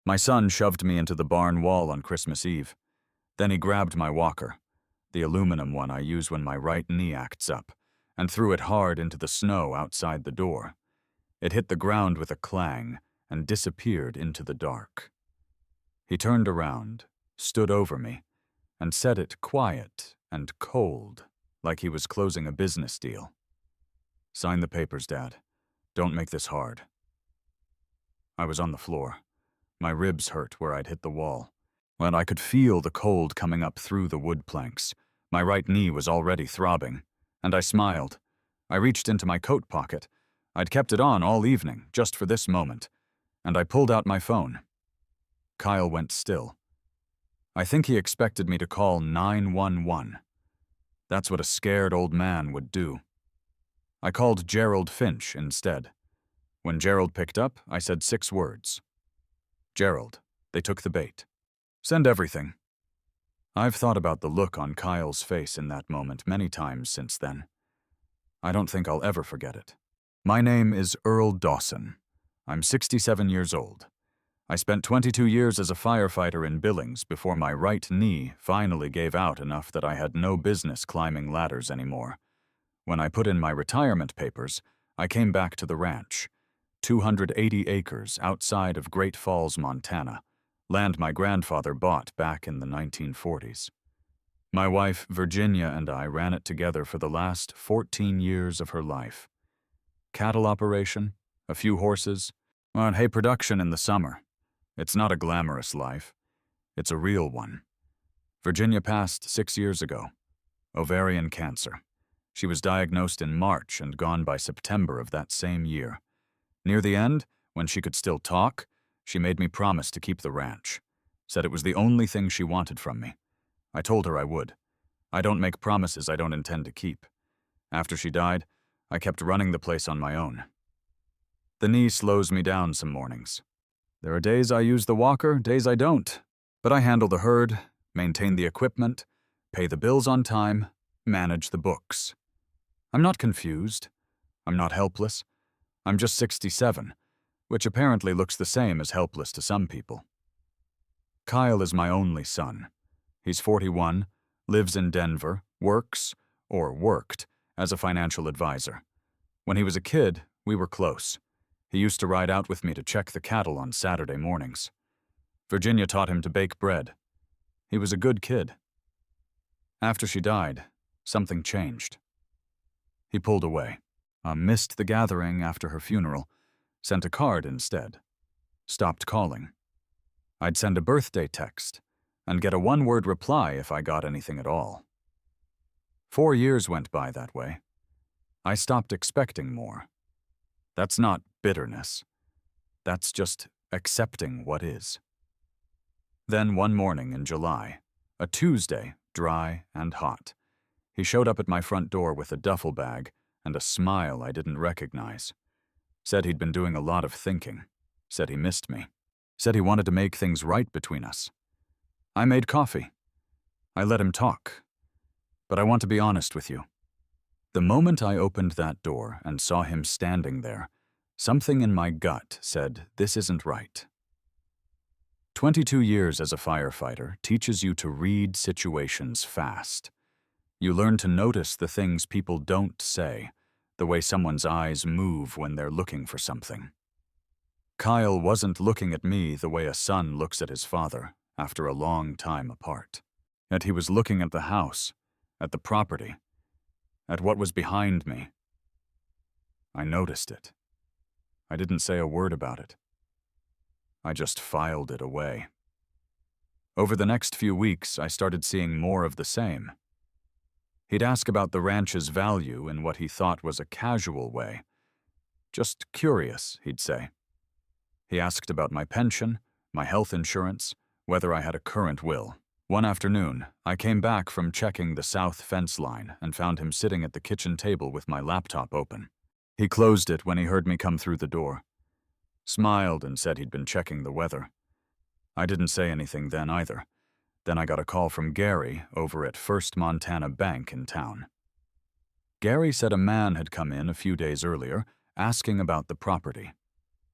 My son shoved me into the barn wall on Christmas Eve. Then he grabbed my walker, the aluminum one I use when my right knee acts up, and threw it hard into the snow outside the door. It hit the ground with a clang and disappeared into the dark. He turned around, stood over me, and said it quiet and cold, like he was closing a business deal. "Sign the papers, Dad. Don't make this hard." I was on the floor. My ribs hurt where I'd hit the wall, and I could feel the cold coming up through the wood planks. My right knee was already throbbing, and I smiled. I reached into my coat pocket. I'd kept it on all evening, just for this moment, and I pulled out my phone. Kyle went still. I think he expected me to call 911. That's what a scared old man would do. I called Gerald Finch instead. When Gerald picked up, I said 6 words. "Gerald, they took the bait. Send everything." I've thought about the look on Kyle's face in that moment many times since then. I don't think I'll ever forget it. My name is Earl Dawson. I'm 67 years old. I spent 22 years as a firefighter in Billings before my right knee finally gave out enough that I had no business climbing ladders anymore. When I put in my retirement papers, I came back to the ranch, 280 acres outside of Great Falls, Montana, land my grandfather bought back in the 1940s. My wife, Virginia, and I ran it together for the last 14 years of her life. Cattle operation, a few horses, and hay production in the summer. It's not a glamorous life. It's a real one. Virginia passed 6 years ago. Ovarian cancer. She was diagnosed in March and gone by September of that same year. Near the end, when she could still talk, she made me promise to keep the ranch. Said it was the only thing she wanted from me. I told her I would. I don't make promises I don't intend to keep. After she died, I kept running the place on my own. The knee slows me down some mornings. There are days I use the walker, days I don't. But I handle the herd, maintain the equipment, pay the bills on time, manage the books. I'm not confused. I'm not helpless. I'm just 67, which apparently looks the same as helpless to some people. Kyle is my only son. He's 41, lives in Denver, works, or worked, as a financial advisor. When he was a kid, we were close. He used to ride out with me to check the cattle on Saturday mornings. Virginia taught him to bake bread. He was a good kid. After she died, something changed. He pulled away. Missed the gathering after her funeral, sent a card instead. Stopped calling. I'd send a birthday text and get a one-word reply if I got anything at all. 4 years went by that way. I stopped expecting more. That's not bitterness. That's just accepting what is. Then one morning in July, a Tuesday, dry and hot, he showed up at my front door with a duffel bag and a smile I didn't recognize. Said he'd been doing a lot of thinking. Said he missed me. Said he wanted to make things right between us. I made coffee. I let him talk. But I want to be honest with you. The moment I opened that door and saw him standing there, something in my gut said, this isn't right. 22 years as a firefighter teaches you to read situations fast. You learn to notice the things people don't say, the way someone's eyes move when they're looking for something. Kyle wasn't looking at me the way a son looks at his father after a long time apart. Yet he was looking at the house, at the property, at what was behind me. I noticed it. I didn't say a word about it. I just filed it away. Over the next few weeks, I started seeing more of the same. He'd ask about the ranch's value in what he thought was a casual way. Just curious, he'd say. He asked about my pension, my health insurance, whether I had a current will. One afternoon, I came back from checking the south fence line and found him sitting at the kitchen table with my laptop open. He closed it when he heard me come through the door. Smiled and said he'd been checking the weather. I didn't say anything then either. Then I got a call from Gary over at First Montana Bank in town. Gary said a man had come in a few days earlier asking about the property,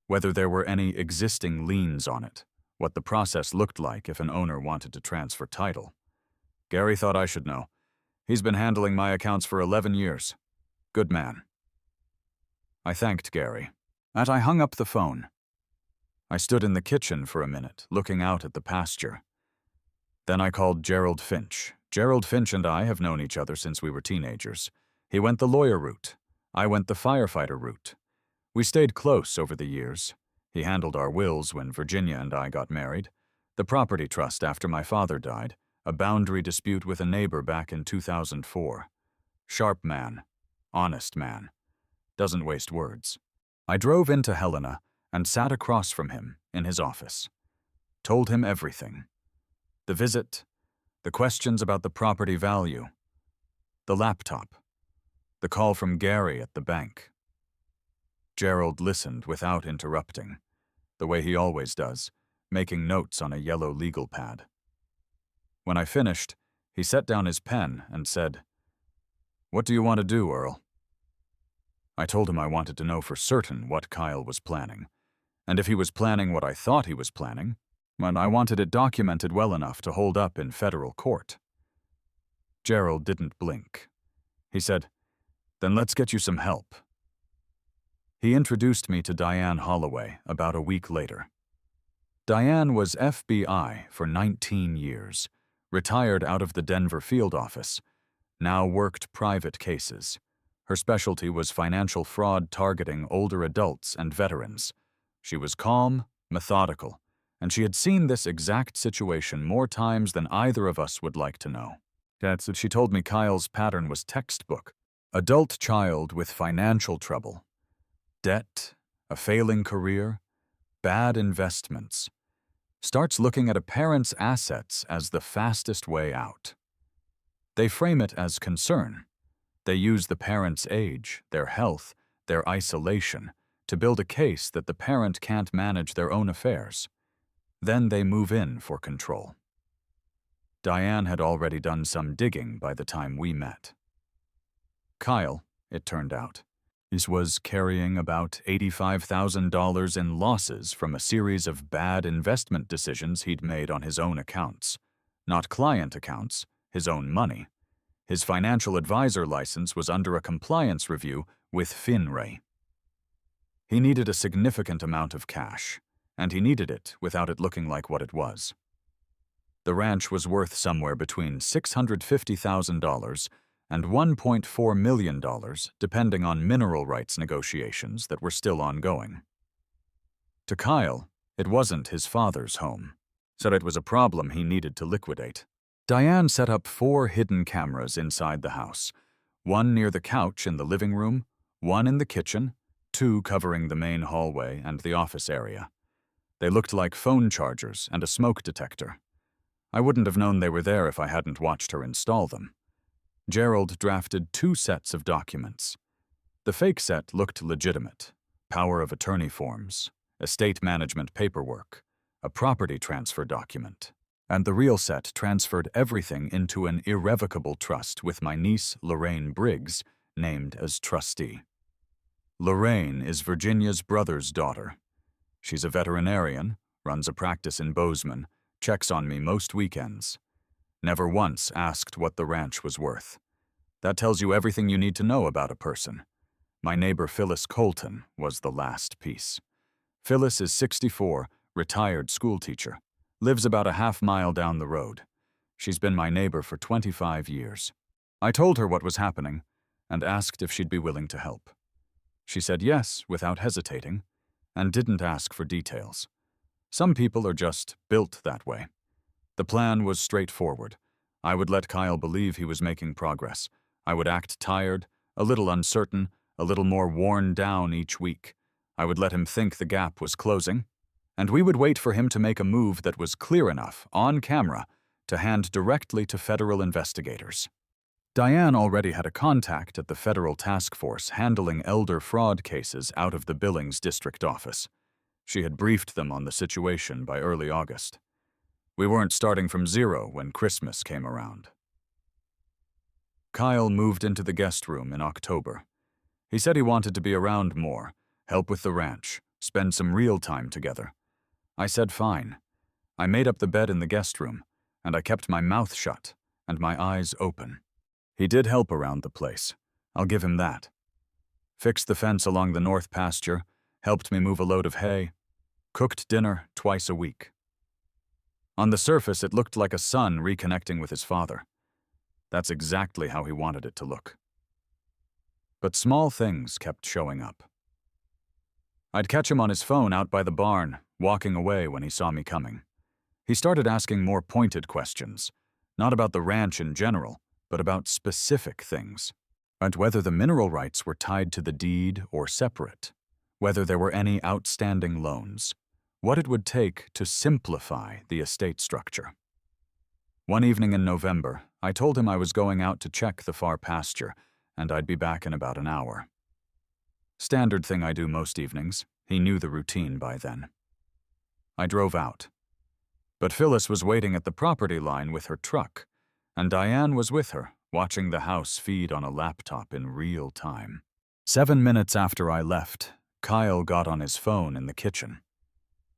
whether there were any existing liens on it, what the process looked like if an owner wanted to transfer title. Gary thought I should know. He's been handling my accounts for 11 years. Good man. I thanked Gary. And I hung up the phone. I stood in the kitchen for a minute, looking out at the pasture. Then I called Gerald Finch. Gerald Finch and I have known each other since we were teenagers. He went the lawyer route. I went the firefighter route. We stayed close over the years. He handled our wills when Virginia and I got married, the property trust after my father died, a boundary dispute with a neighbor back in 2004. Sharp man. Honest man. Doesn't waste words. I drove into Helena and sat across from him in his office. Told him everything. The visit, the questions about the property value, the laptop, the call from Gary at the bank. Gerald listened without interrupting, the way he always does, making notes on a yellow legal pad. When I finished, he set down his pen and said, "What do you want to do, Earl?" I told him I wanted to know for certain what Kyle was planning, and if he was planning what I thought he was planning, and I wanted it documented well enough to hold up in federal court. Gerald didn't blink. He said, "Then let's get you some help." He introduced me to Diane Holloway about a week later. Diane was FBI for 19 years, retired out of the Denver field office, now worked private cases. Her specialty was financial fraud targeting older adults and veterans. She was calm, methodical, and she had seen this exact situation more times than either of us would like to know. She told me Kyle's pattern was textbook. Adult child with financial trouble. Debt, a failing career, bad investments. Starts looking at a parent's assets as the fastest way out. They frame it as concern. They use the parent's age, their health, their isolation, to build a case that the parent can't manage their own affairs. Then they move in for control. Diane had already done some digging by the time we met. Kyle, it turned out, was carrying about $85,000 in losses from a series of bad investment decisions he'd made on his own accounts. Not client accounts, his own money. His financial advisor license was under a compliance review with FinRay. He needed a significant amount of cash, and he needed it without it looking like what it was. The ranch was worth somewhere between $650,000 and $1.4 million, depending on mineral rights negotiations that were still ongoing. To Kyle, it wasn't his father's home, so it was a problem he needed to liquidate. Diane set up 4 hidden cameras inside the house, one near the couch in the living room, one in the kitchen, 2 covering the main hallway and the office area. They looked like phone chargers and a smoke detector. I wouldn't have known they were there if I hadn't watched her install them. Gerald drafted 2 sets of documents. The fake set looked legitimate: power of attorney forms, estate management paperwork, a property transfer document. And the real set transferred everything into an irrevocable trust with my niece, Lorraine Briggs, named as trustee. Lorraine is Virginia's brother's daughter. She's a veterinarian, runs a practice in Bozeman, checks on me most weekends. Never once asked what the ranch was worth. That tells you everything you need to know about a person. My neighbor Phyllis Colton was the last piece. Phyllis is 64, retired schoolteacher. Lives about a half-mile down the road. She's been my neighbor for 25 years. I told her what was happening and asked if she'd be willing to help. She said yes without hesitating and didn't ask for details. Some people are just built that way. The plan was straightforward. I would let Kyle believe he was making progress. I would act tired, a little uncertain, a little more worn down each week. I would let him think the gap was closing, and we would wait for him to make a move that was clear enough, on camera, to hand directly to federal investigators. Diane already had a contact at the federal task force handling elder fraud cases out of the Billings district office. She had briefed them on the situation by early August. We weren't starting from zero when Christmas came around. Kyle moved into the guest room in October. He said he wanted to be around more, help with the ranch, spend some real time together. I said fine. I made up the bed in the guest room, and I kept my mouth shut and my eyes open. He did help around the place. I'll give him that. Fixed the fence along the north pasture, helped me move a load of hay, cooked dinner twice a week. On the surface, it looked like a son reconnecting with his father. That's exactly how he wanted it to look. But small things kept showing up. I'd catch him on his phone out by the barn, walking away when he saw me coming. He started asking more pointed questions, not about the ranch in general, but about specific things, and whether the mineral rights were tied to the deed or separate, whether there were any outstanding loans, what it would take to simplify the estate structure. One evening in November, I told him I was going out to check the far pasture, and I'd be back in about an hour. Standard thing I do most evenings. He knew the routine by then. I drove out. But Phyllis was waiting at the property line with her truck, and Diane was with her, watching the house feed on a laptop in real time. 7 minutes after I left, Kyle got on his phone in the kitchen.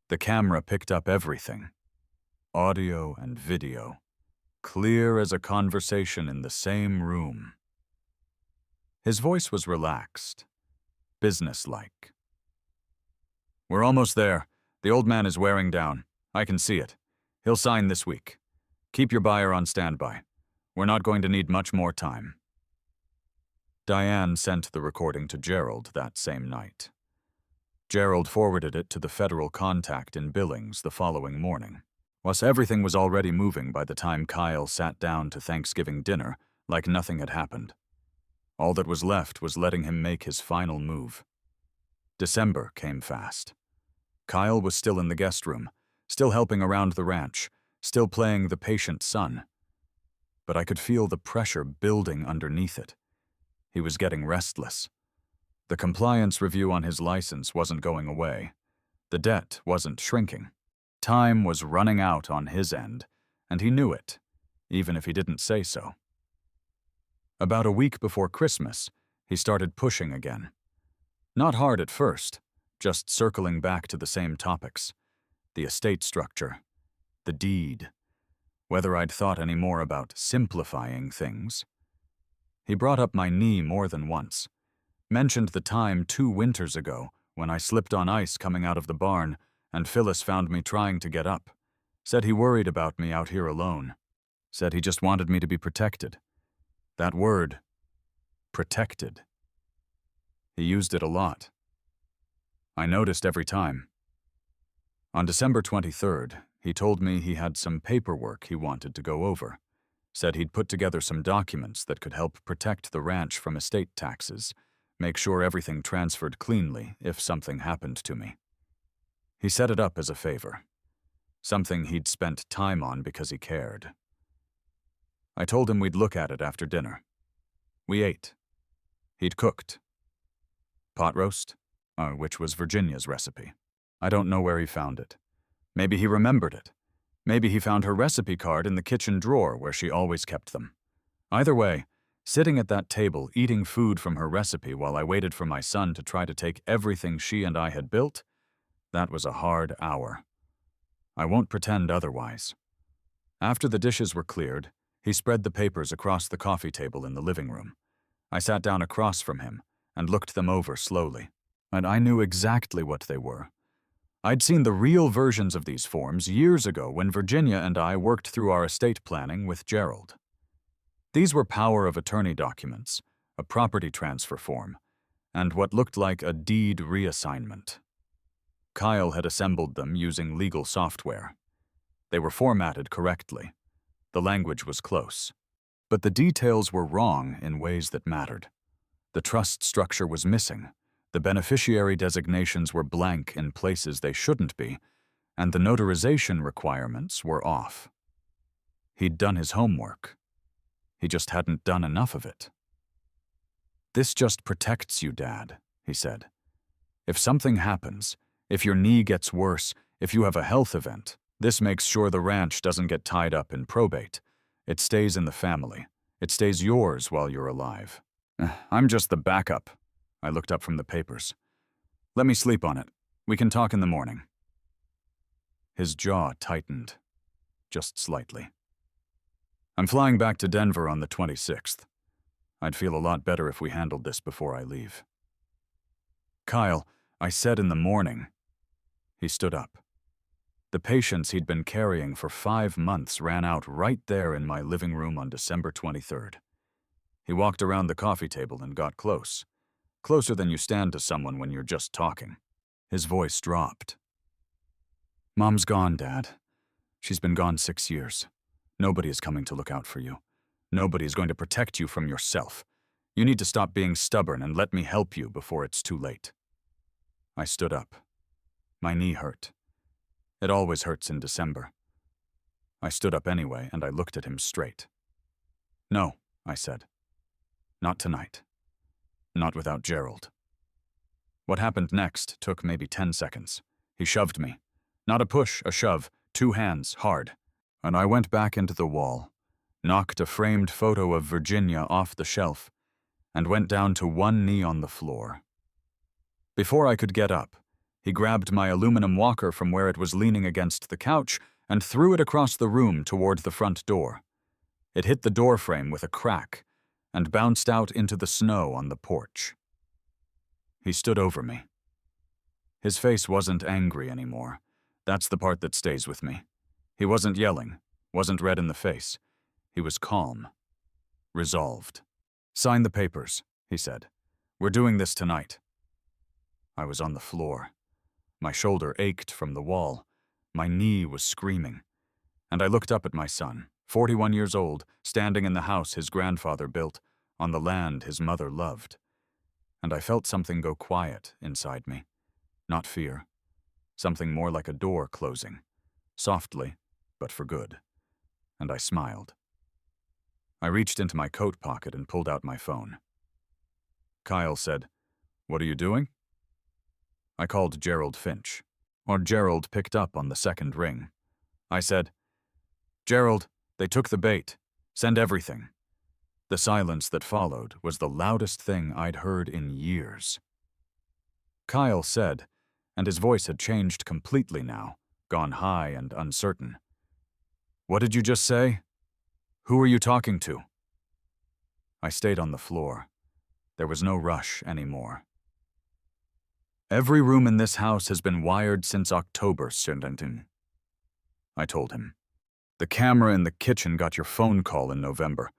The camera picked up everything. Audio and video. Clear as a conversation in the same room. His voice was relaxed, businesslike. "We're almost there. The old man is wearing down. I can see it. He'll sign this week. Keep your buyer on standby. We're not going to need much more time." Diane sent the recording to Gerald that same night. Gerald forwarded it to the federal contact in Billings the following morning. Whilst everything was already moving by the time Kyle sat down to Thanksgiving dinner, like nothing had happened. All that was left was letting him make his final move. December came fast. Kyle was still in the guest room, still helping around the ranch, still playing the patient son. But I could feel the pressure building underneath it. He was getting restless. The compliance review on his license wasn't going away. The debt wasn't shrinking. Time was running out on his end, and he knew it, even if he didn't say so. About a week before Christmas, he started pushing again. Not hard at first, just circling back to the same topics. The estate structure, the deed, whether I'd thought any more about simplifying things. He brought up my knee more than once, mentioned the time 2 winters ago when I slipped on ice coming out of the barn and Phyllis found me trying to get up, said he worried about me out here alone, said he just wanted me to be protected. That word, protected. He used it a lot. I noticed every time. On December 23rd, he told me he had some paperwork he wanted to go over, said he'd put together some documents that could help protect the ranch from estate taxes, make sure everything transferred cleanly if something happened to me. He set it up as a favor, something he'd spent time on because he cared. I told him we'd look at it after dinner. We ate. He'd cooked. Pot roast, which was Virginia's recipe. I don't know where he found it. Maybe he remembered it. Maybe he found her recipe card in the kitchen drawer where she always kept them. Either way, sitting at that table eating food from her recipe while I waited for my son to try to take everything she and I had built, that was a hard hour. I won't pretend otherwise. After the dishes were cleared, he spread the papers across the coffee table in the living room. I sat down across from him and looked them over slowly, and I knew exactly what they were. I'd seen the real versions of these forms years ago when Virginia and I worked through our estate planning with Gerald. These were power of attorney documents, a property transfer form, and what looked like a deed reassignment. Kyle had assembled them using legal software. They were formatted correctly. The language was close. But the details were wrong in ways that mattered. The trust structure was missing. The beneficiary designations were blank in places they shouldn't be, and the notarization requirements were off. He'd done his homework. He just hadn't done enough of it. "This just protects you, Dad," he said. "If something happens, if your knee gets worse, if you have a health event, this makes sure the ranch doesn't get tied up in probate. It stays in the family. It stays yours while you're alive." "I'm just the backup." I looked up from the papers. "Let me sleep on it. We can talk in the morning." His jaw tightened, just slightly. I'm flying back to Denver on the 26th. I'd feel a lot better if we handled this before I leave. Kyle, I said in the morning. He stood up. The patience he'd been carrying for 5 months ran out right there in my living room on December 23rd. He walked around the coffee table and got close. Closer than you stand to someone when you're just talking. His voice dropped. Mom's gone, Dad. She's been gone 6 years. Nobody is coming to look out for you. Nobody is going to protect you from yourself. You need to stop being stubborn and let me help you before it's too late. I stood up. My knee hurt. It always hurts in December. I stood up anyway, and I looked at him straight. No, I said. Not tonight. Not without Gerald. What happened next took maybe 10 seconds. He shoved me. Not a push, a shove, 2 hands, hard. And I went back into the wall, knocked a framed photo of Virginia off the shelf, and went down to one knee on the floor. Before I could get up, he grabbed my aluminum walker from where it was leaning against the couch and threw it across the room toward the front door. It hit the door frame with a crack and bounced out into the snow on the porch. He stood over me. His face wasn't angry anymore. That's the part that stays with me. He wasn't yelling, wasn't red in the face. He was calm, resolved. Sign the papers, he said. We're doing this tonight. I was on the floor. My shoulder ached from the wall. My knee was screaming. And I looked up at my son, 41 years old, standing in the house his grandfather built, on the land his mother loved. And I felt something go quiet inside me. Not fear. Something more like a door closing. Softly, but for good. And I smiled. I reached into my coat pocket and pulled out my phone. Kyle said, "What are you doing?" I called Gerald Finch, or Gerald picked up on the second ring. I said, "Gerald, they took the bait. Send everything." The silence that followed was the loudest thing I'd heard in years. Kyle said, and his voice had changed completely now, gone high and uncertain. "What did you just say? Who are you talking to?" I stayed on the floor. There was no rush anymore. "Every room in this house has been wired since October, sRevengeOfficial," I told him. "The camera in the kitchen got your phone call in November.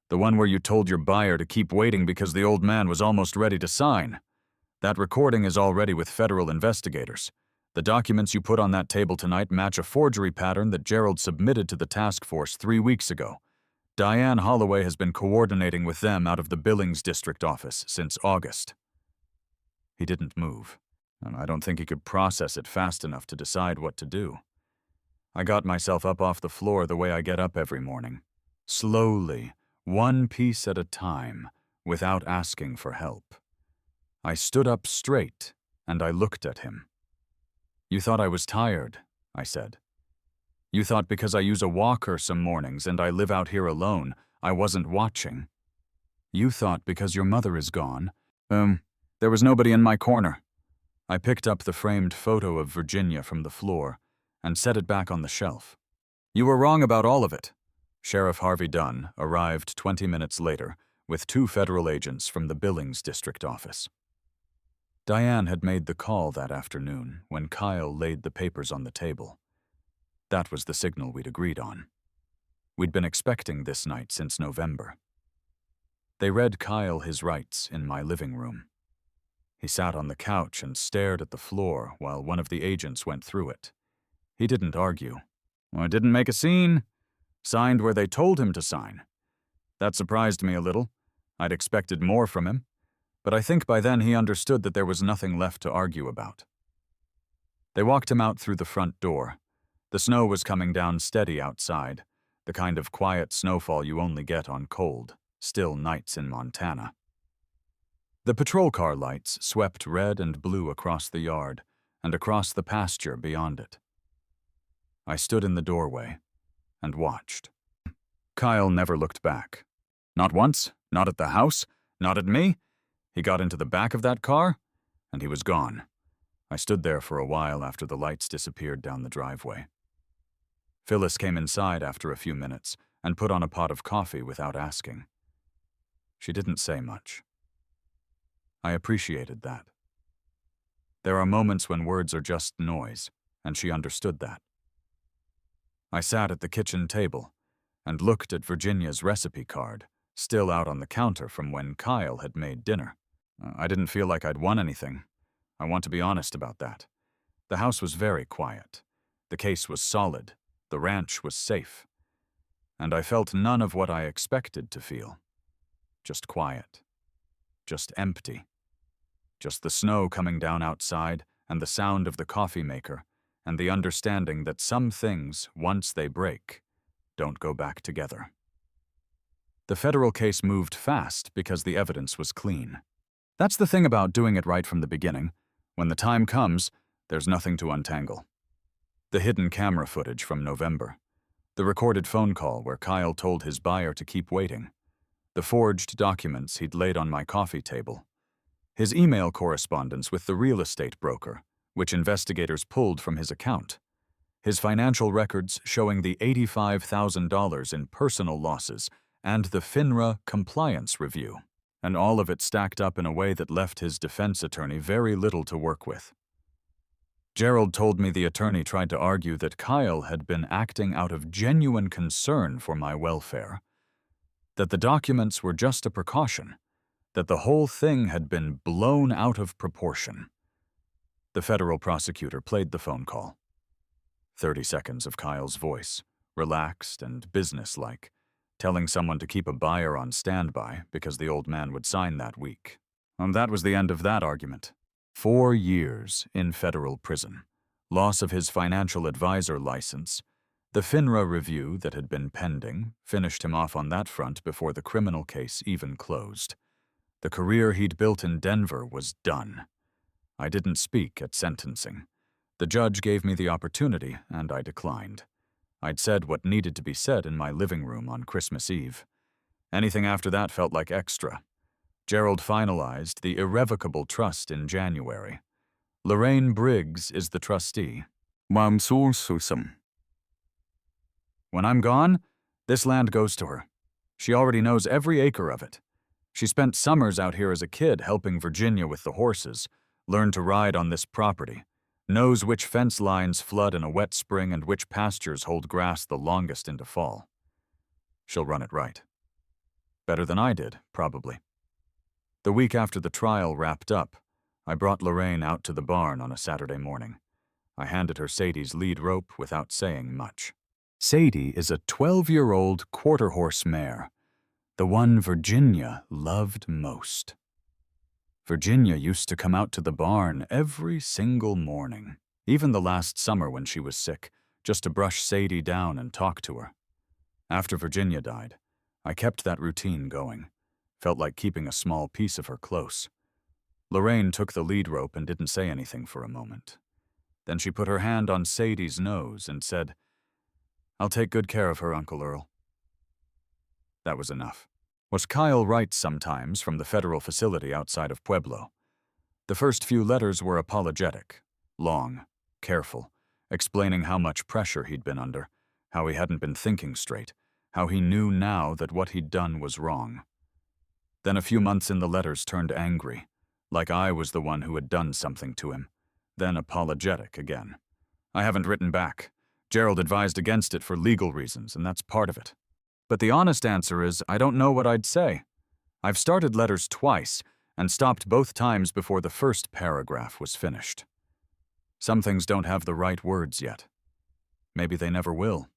The one where you told your buyer to keep waiting because the old man was almost ready to sign. That recording is already with federal investigators. The documents you put on that table tonight match a forgery pattern that Gerald submitted to the task force 3 weeks ago. Diane Holloway has been coordinating with them out of the Billings District office since August." He didn't move, and I don't think he could process it fast enough to decide what to do. I got myself up off the floor the way I get up every morning. Slowly, one piece at a time, without asking for help. I stood up straight, and I looked at him. "You thought I was tired," I said. "You thought because I use a walker some mornings and I live out here alone, I wasn't watching. You thought because your mother is gone, there was nobody in my corner." I picked up the framed photo of Virginia from the floor and set it back on the shelf. "You were wrong about all of it." Sheriff Harvey Dunn arrived 20 minutes later with 2 federal agents from the Billings District office. Diane had made the call that afternoon when Kyle laid the papers on the table. That was the signal we'd agreed on. We'd been expecting this night since November. They read Kyle his rights in my living room. He sat on the couch and stared at the floor while one of the agents went through it. He didn't argue. "I didn't make a scene. Signed where they told him to sign." That surprised me a little. I'd expected more from him. But I think by then he understood that there was nothing left to argue about. They walked him out through the front door. The snow was coming down steady outside, the kind of quiet snowfall you only get on cold, still nights in Montana. The patrol car lights swept red and blue across the yard and across the pasture beyond it. I stood in the doorway and watched. Kyle never looked back. Not once, not at the house, not at me. He got into the back of that car, and he was gone. I stood there for a while after the lights disappeared down the driveway. Phyllis came inside after a few minutes and put on a pot of coffee without asking. She didn't say much. I appreciated that. There are moments when words are just noise, and she understood that. I sat at the kitchen table and looked at Virginia's recipe card, still out on the counter from when Kyle had made dinner. I didn't feel like I'd won anything. I want to be honest about that. The house was very quiet. The case was solid. The ranch was safe. And I felt none of what I expected to feel. Just quiet. Just empty. Just the snow coming down outside and the sound of the coffee maker and the understanding that some things, once they break, don't go back together. The federal case moved fast because the evidence was clean. That's the thing about doing it right from the beginning. When the time comes, there's nothing to untangle. The hidden camera footage from November. The recorded phone call where Kyle told his buyer to keep waiting. The forged documents he'd laid on my coffee table. His email correspondence with the real estate broker, which investigators pulled from his account. His financial records showing the $85,000 in personal losses and the FINRA compliance review. And all of it stacked up in a way that left his defense attorney very little to work with. Gerald told me the attorney tried to argue that Kyle had been acting out of genuine concern for my welfare, that the documents were just a precaution, that the whole thing had been blown out of proportion. The federal prosecutor played the phone call. 30 seconds of Kyle's voice, relaxed and businesslike, telling someone to keep a buyer on standby because the old man would sign that week. And that was the end of that argument. 4 years in federal prison, loss of his financial advisor license, the FINRA review that had been pending finished him off on that front before the criminal case even closed. The career he'd built in Denver was done. I didn't speak at sentencing. The judge gave me the opportunity, and I declined. I'd said what needed to be said in my living room on Christmas Eve. Anything after that felt like extra. Gerald finalized the irrevocable trust in January. Lorraine Briggs is the trustee. 마음소울소심. When I'm gone, this land goes to her. She already knows every acre of it. She spent summers out here as a kid helping Virginia with the horses, learned to ride on this property, knows which fence lines flood in a wet spring and which pastures hold grass the longest into fall. She'll run it right. Better than I did, probably. The week after the trial wrapped up, I brought Lorraine out to the barn on a Saturday morning. I handed her Sadie's lead rope without saying much. Sadie is a 12-year-old quarter-horse mare, the one Virginia loved most. Virginia used to come out to the barn every single morning, even the last summer when she was sick, just to brush Sadie down and talk to her. After Virginia died, I kept that routine going. Felt like keeping a small piece of her close. Lorraine took the lead rope and didn't say anything for a moment. Then she put her hand on Sadie's nose and said, "I'll take good care of her, Uncle Earl." That was enough. Was Kyle writes sometimes from the federal facility outside of Pueblo. The first few letters were apologetic, long, careful, explaining how much pressure he'd been under, how he hadn't been thinking straight, how he knew now that what he'd done was wrong. Then a few months in the letters turned angry, like I was the one who had done something to him, then apologetic again. I haven't written back. Gerald advised against it for legal reasons, and that's part of it. But the honest answer is, I don't know what I'd say. I've started letters twice, and stopped both times before the first paragraph was finished. Some things don't have the right words yet. Maybe they never will.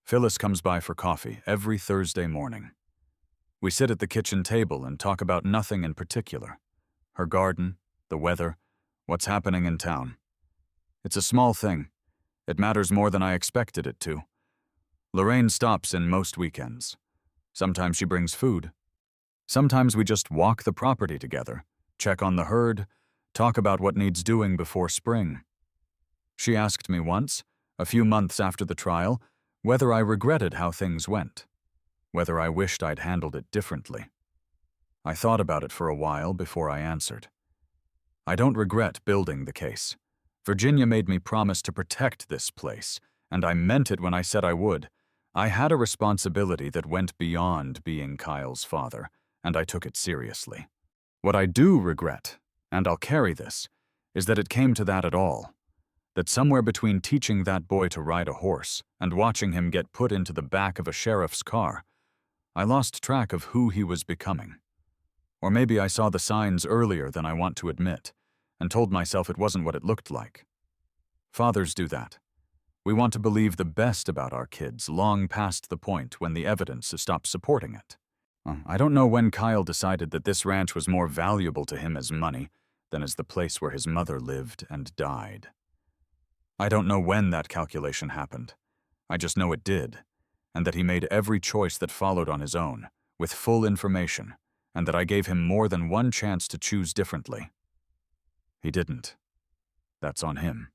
Phyllis comes by for coffee every Thursday morning. We sit at the kitchen table and talk about nothing in particular. Her garden, the weather, what's happening in town. It's a small thing. It matters more than I expected it to. Lorraine stops in most weekends. Sometimes she brings food. Sometimes we just walk the property together, check on the herd, talk about what needs doing before spring. She asked me once, a few months after the trial, whether I regretted how things went, whether I wished I'd handled it differently. I thought about it for a while before I answered. I don't regret building the case. Virginia made me promise to protect this place, and I meant it when I said I would. I had a responsibility that went beyond being Kyle's father, and I took it seriously. What I do regret, and I'll carry this, is that it came to that at all. That somewhere between teaching that boy to ride a horse and watching him get put into the back of a sheriff's car, I lost track of who he was becoming. Or maybe I saw the signs earlier than I want to admit, and told myself it wasn't what it looked like. Fathers do that. We want to believe the best about our kids long past the point when the evidence stops supporting it. I don't know when Kyle decided that this ranch was more valuable to him as money than as the place where his mother lived and died. I don't know when that calculation happened. I just know it did, and that he made every choice that followed on his own, with full information, and that I gave him more than one chance to choose differently. He didn't. That's on him.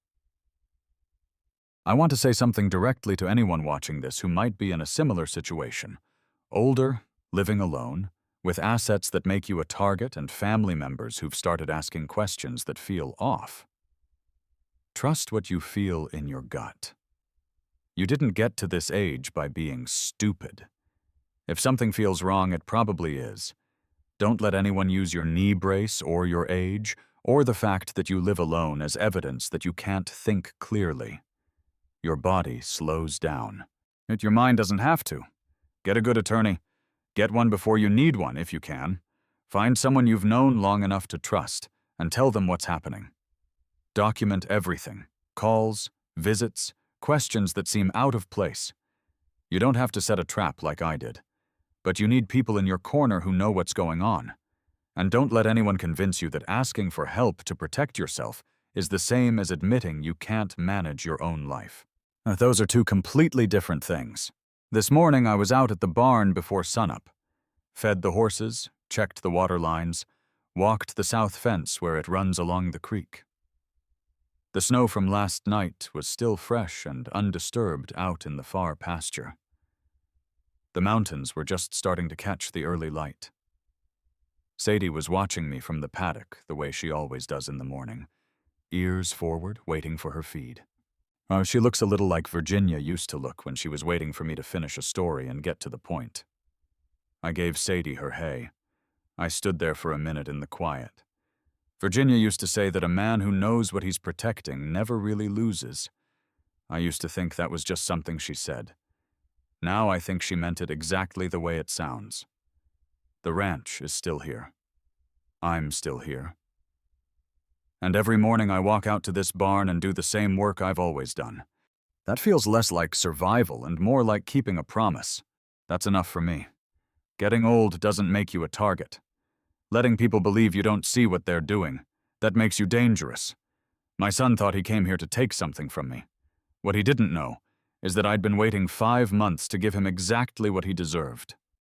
I want to say something directly to anyone watching this who might be in a similar situation. Older, living alone, with assets that make you a target and family members who've started asking questions that feel off. Trust what you feel in your gut. You didn't get to this age by being stupid. If something feels wrong, it probably is. Don't let anyone use your knee brace or your age or the fact that you live alone as evidence that you can't think clearly. Your body slows down. Your mind doesn't have to. Get a good attorney. Get one before you need one if you can. Find someone you've known long enough to trust and tell them what's happening. Document everything. Calls, visits, questions that seem out of place. You don't have to set a trap like I did, but you need people in your corner who know what's going on. And don't let anyone convince you that asking for help to protect yourself is the same as admitting you can't manage your own life. Those are two completely different things. This morning I was out at the barn before sunup. Fed the horses, checked the water lines, walked the south fence where it runs along the creek. The snow from last night was still fresh and undisturbed out in the far pasture. The mountains were just starting to catch the early light. Sadie was watching me from the paddock the way she always does in the morning, ears forward, waiting for her feed. She looks a little like Virginia used to look when she was waiting for me to finish a story and get to the point. I gave Sadie her hay. I stood there for a minute in the quiet. Virginia used to say that a man who knows what he's protecting never really loses. I used to think that was just something she said. Now I think she meant it exactly the way it sounds. The ranch is still here. I'm still here. And every morning I walk out to this barn and do the same work I've always done. That feels less like survival and more like keeping a promise. That's enough for me. Getting old doesn't make you a target. Letting people believe you don't see what they're doing, that makes you dangerous. My son thought he came here to take something from me. What he didn't know is that I'd been waiting 5 months to give him exactly what he deserved.